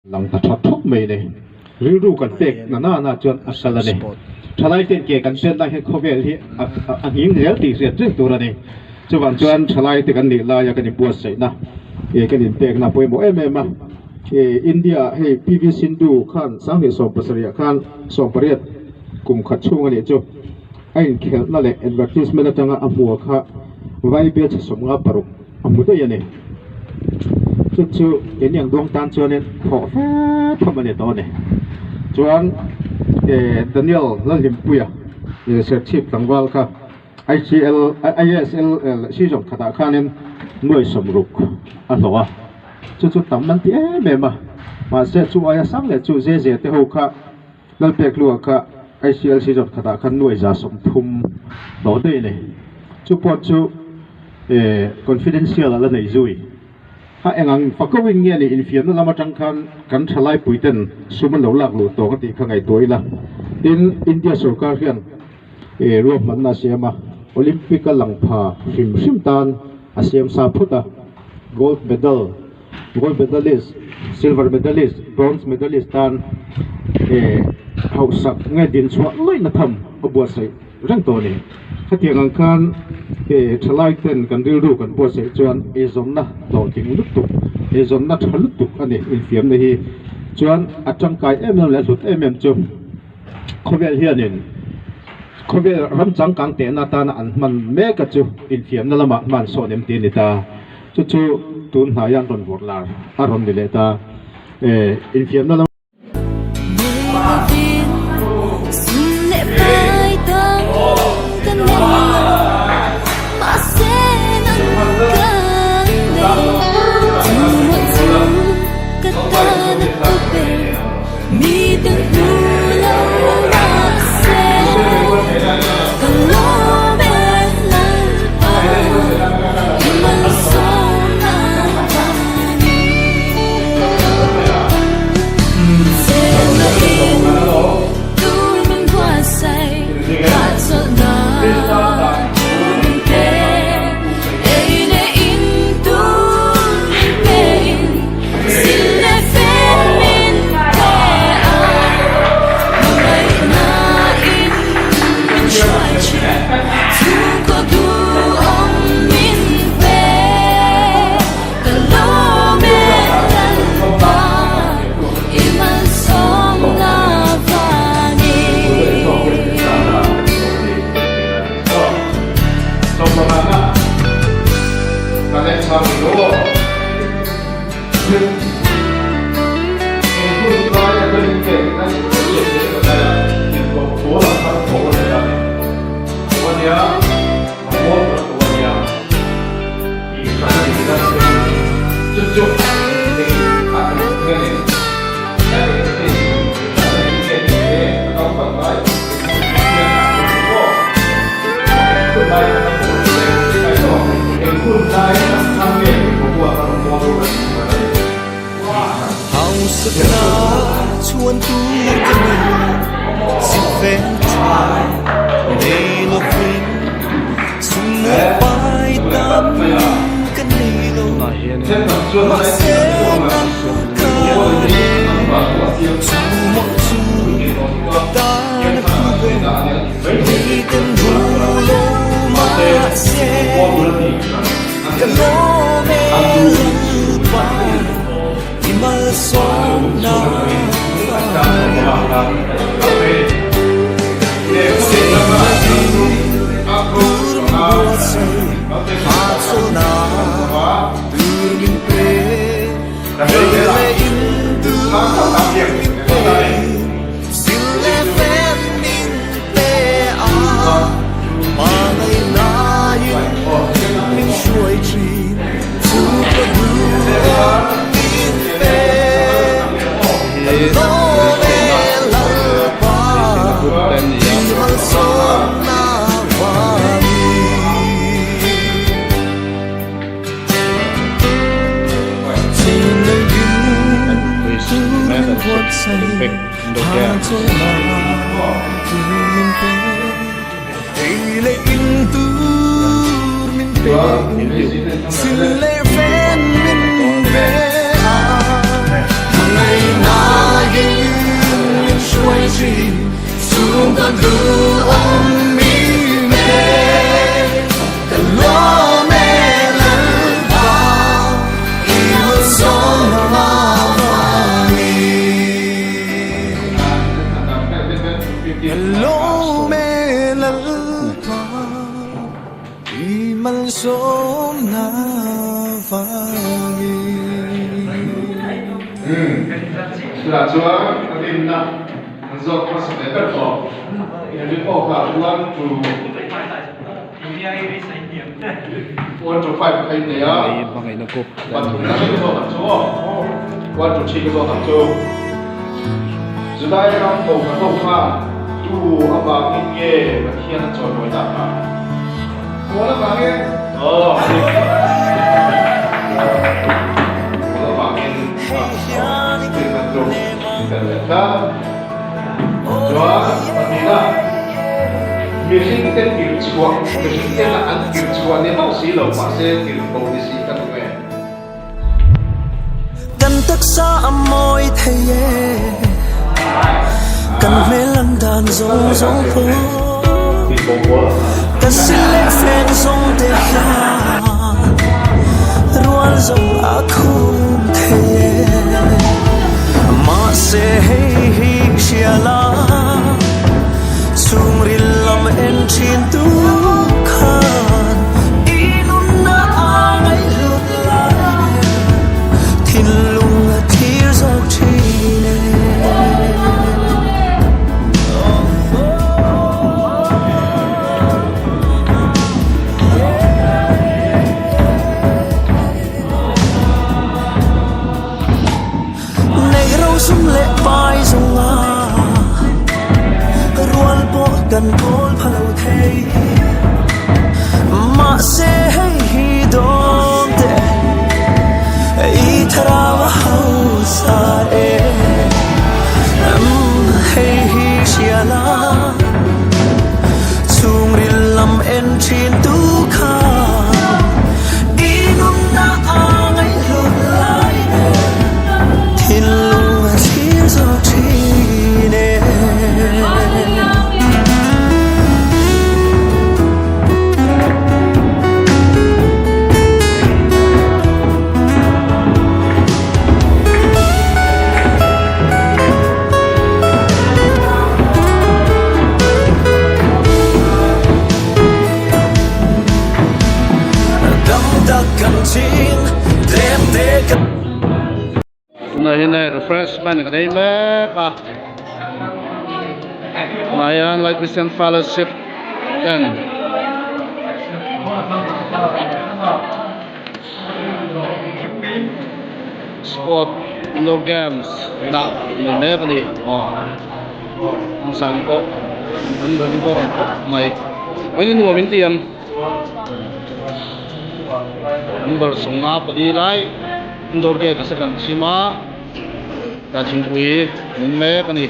หลังตัดทุกไม่เลยรู้กันเตกน่าจนอัศจรรย์ทลายเต็นเกี่ยกันเส้นได้ให้เขาเวลีอันยิ่งเหนือตีเสียจริงตัวนี้จวนทลายเต็กันนี่ลายกันนี่ปวดใส่นะกันนี่เตกนะป่วยโมมาอินเดียให้พีวีซินดูขันสังเกตสอบภาษาขันสอบประเทศกลุ่มขัดช่วงนี้จูไอ้เขตนั่นแหละ advertisement ตั้งอ่ะมัวข้าไว้เบียดสมงาปรุอ่ะมุดได้ยังไงจู่เห็นอย่างดวงตาชวนเนี่ยขอแฟ้ทำมันเนี่ยตอนนี้ชวนดานิเอลแล้วลิมปุยเสียชีพหลังวันค่ะ ISL ชี้จงขดาข้าเนี่ยหน่วยสมรุกอันหรอจู่ตั้งมันที่มาเสียจู่อายสังเลยจู่เสียที่หัวข้าแล้วเปียกลัวข้า ICL ชี้จงขดาข้าหน่วยจะสมทุมหล่อได้เลยจู่พอจู่confidential แล้วในจุยถ้าเองฟักวิ่งเงี้ยนี่อินฟิล์มนั่นละมาจังกันทลายปุ๋ยเต็นสุมันเหลาหลักหลุดตัวกันที่ข้างไงตัวอีละอินเดียสุการเขียนรวมมันนาเซียมาโอลิมปิกหลังพาฟิมตันอาเซียมซาพุตะ gold medalist silver medalist bronze medalist ตันเขาสักเงี้ยดินสวะเลยนะทำเอาบัวใส่เรื่องตัวนี้ถ้าเทียงกันทลายเต้นกันรู้กันบัวเสียจวนซอนนะหล่อทิ้งลุกตุกซอนนะทะลุตุกอันนี้อินฟิล์มนี่จวนอาจารย์กายและหลุดจุ่มเขาเวลเฮียนินเขาเวลรำจังกังเตนาตานะอันมันเมกจุอินฟิล์มนั่นละมันโซนตีนิตาจู่ตุนหายันรอนบอร์ลาอารมณ์ดีเลยตาอินฟิล์มนั่นละสักนาชวนตัวกันสิเฟนชายในโลกฟินสุ่มไปตามกันในโลกมาเสียน้ำตาชูมองชูตาหน้าคู่เป็นที่กันรู้โลมาเสียกันโลเมลูปาMalsona Perfect Sille fan min vän Somna vangi là chúa tin là do có sự để tất cả những cái khó khăn quan chủ quan chủ phải phải này á quan chủ là cái do thằng chúa quan chủ chỉ cái do thằng chúa giờ đây đang cầu cái cầu pha chủ ông bà cái kia và thiên cho đối tác à có là bà kia có bà kia thì mình dùng đó chúa mình đó mình sinh tên kiểu chúa mình sinh tên là ăn kiểu chúa nên nó xí lẩu mà sẽ kiểu bầu đi xí các người Cần tất xa môi thầy Cần mê lần đàn rong rong phố Cần xin lệ phèn rong tê khá Ruan rong á khung thầy Mà sẽ hei hi xìa la Chung rin lâm en trên tu khan Inun na ngay lụt lại Thiên lung là thiêu dọc trên Này rau sung lệ vai rung à Ruan bộ gần côn phao thầy Mà sẽ hi đón tệ Ý thara và hậu xa Hei hi xia la Chung rin lâm en trên tu kha Inum na ngay lụt lại Thiên lung là thiêu do chi nè Này này refreshment cái đấy mẹ cả này anh like Christian Fellowship then sport no games đã mình nè cái gì ông sáng có mình có mày mấy người mình tiền mình bảo sung áp đi lại indoor game cái second sima đã chính quy mình mẹ cái này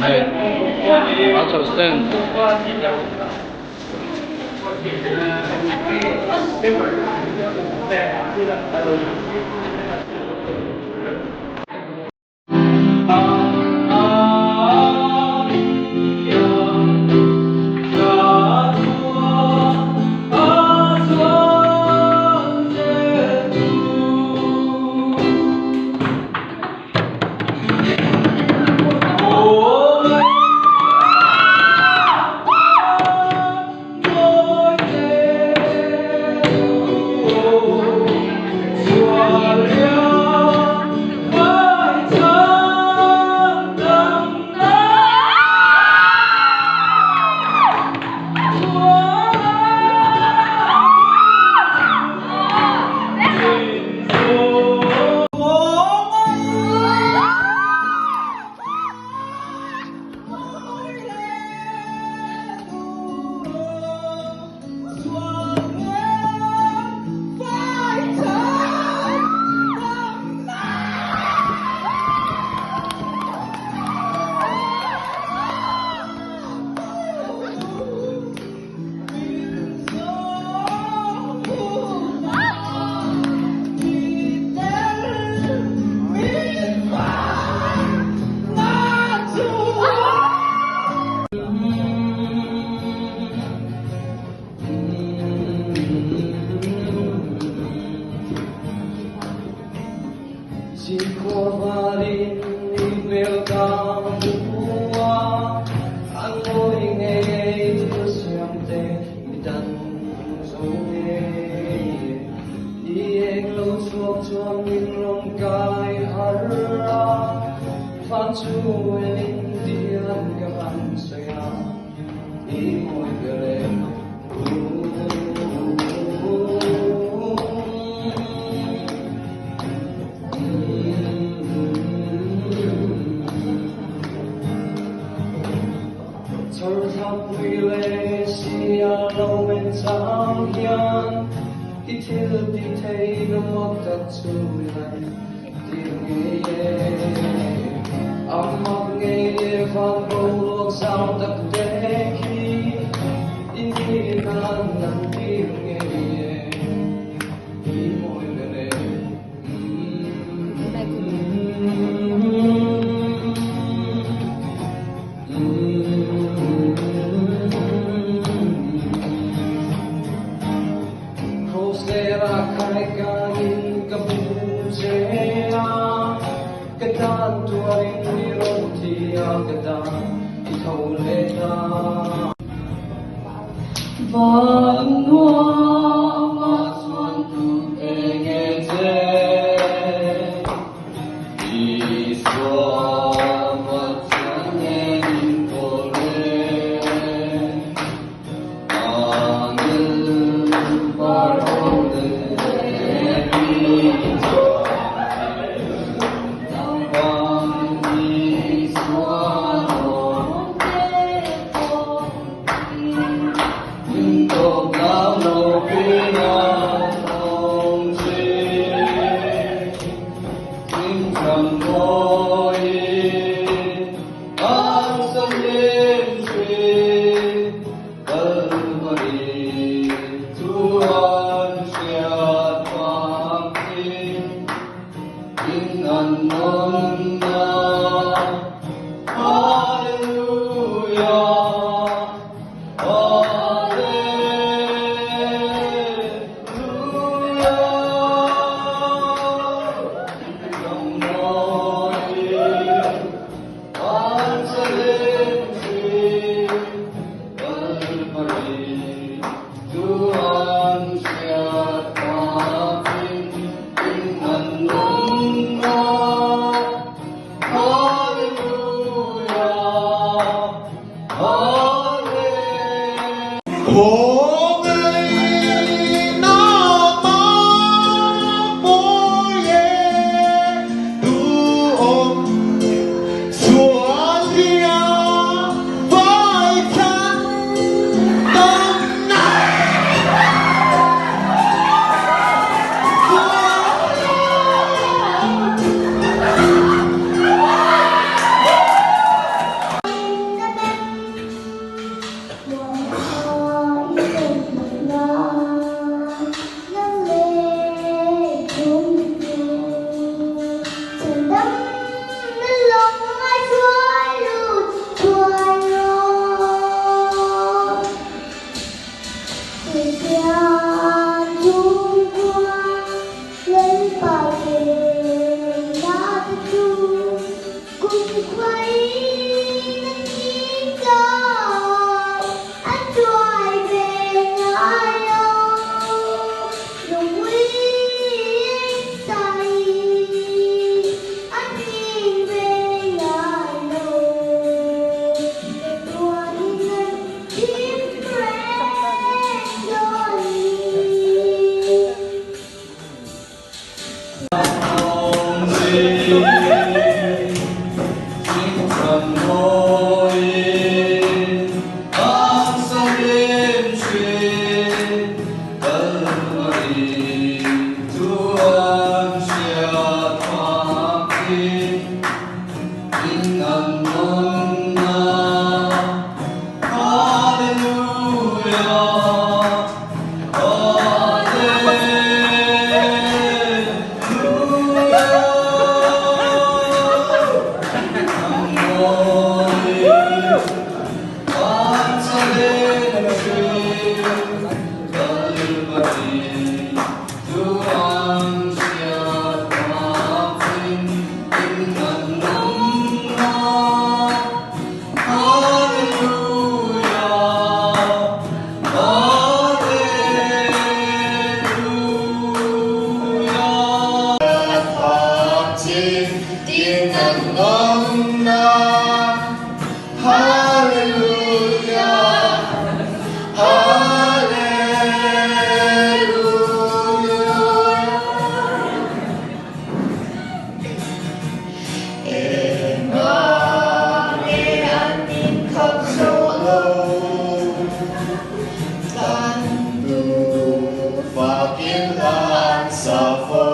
này áo sơ sen Oh chuộc cho mình lòng cài hara phan chu linh tiên các bạn say đi ngồi về Thở thắp quy lệ si lâu bên trong hiền đi theo đi thấy nó mất tất chui lại tiếng nghe âm mặc nghe vang bầu luộc sao tất để khi đi nan nan tiếng nghe đi môi về Kosera kain kabujea kedan tuarin nirotia kedan ikauleta vanua masuan tu engete iswa matsangen kore kiến lan xa phố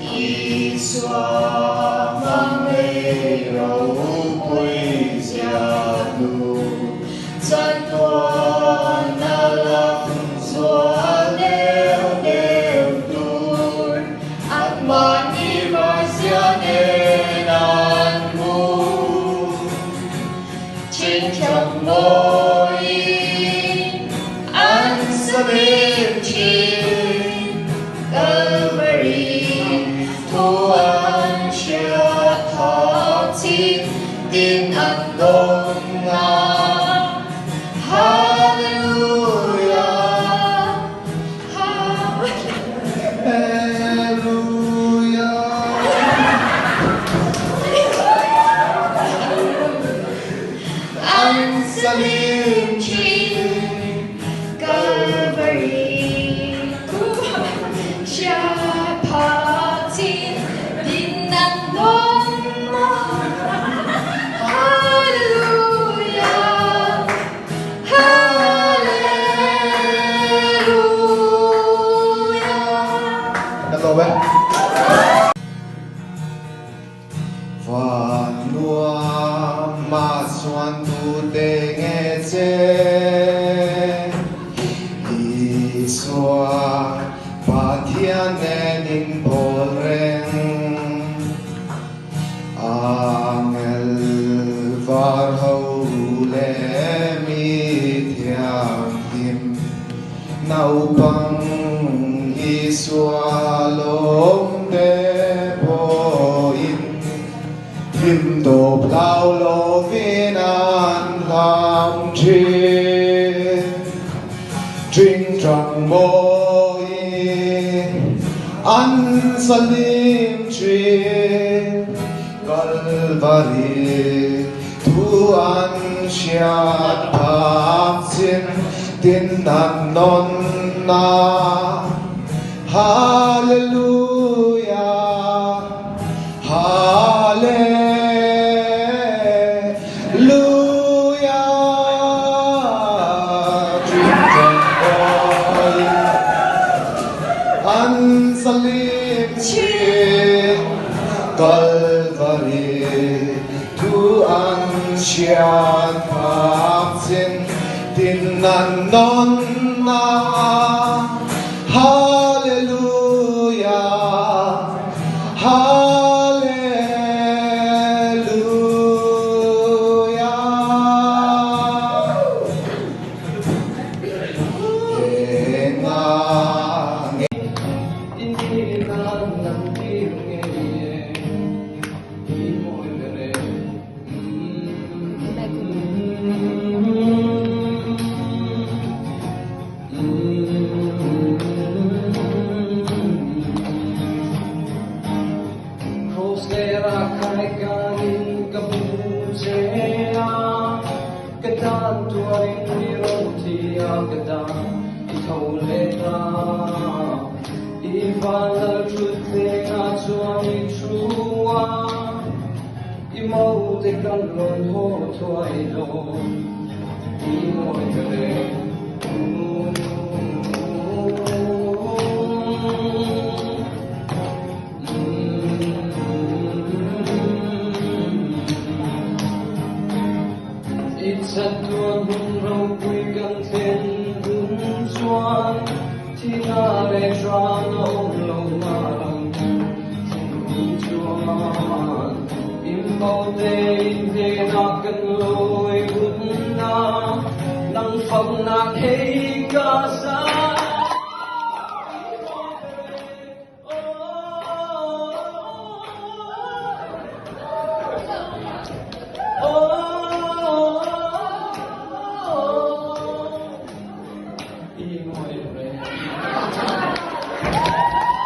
y xoa mang mê râu quê gia nụ chân tuan na lắc xoa nêu nêu tuôn ăn màn đi mà xia nê nan ngu trên trong môi anh sẽ bên trên Calvary thu anh chia thọ tin tin anh đông nga Hallelujah anh sẽ lên trên Calvary cha pa tin tin năng đông Hallelujah Hallelujah Được rồi bé. Và lúa mà xoan thu tê nghe chê đi xoa và thiên nè ninh bồ reng angel var hậu lê mi thiang tim nau bang hi xoa lom đê bồ in Him đột lao lô viên an làm chi Trinh trăng bôi An salim chi Calvary thu an siat bạc xin tin nan non na Hallelujah An salim chi Calvary thu an sian bạc xin tin nan non na Hallelujah Nang phong nang hey ka sa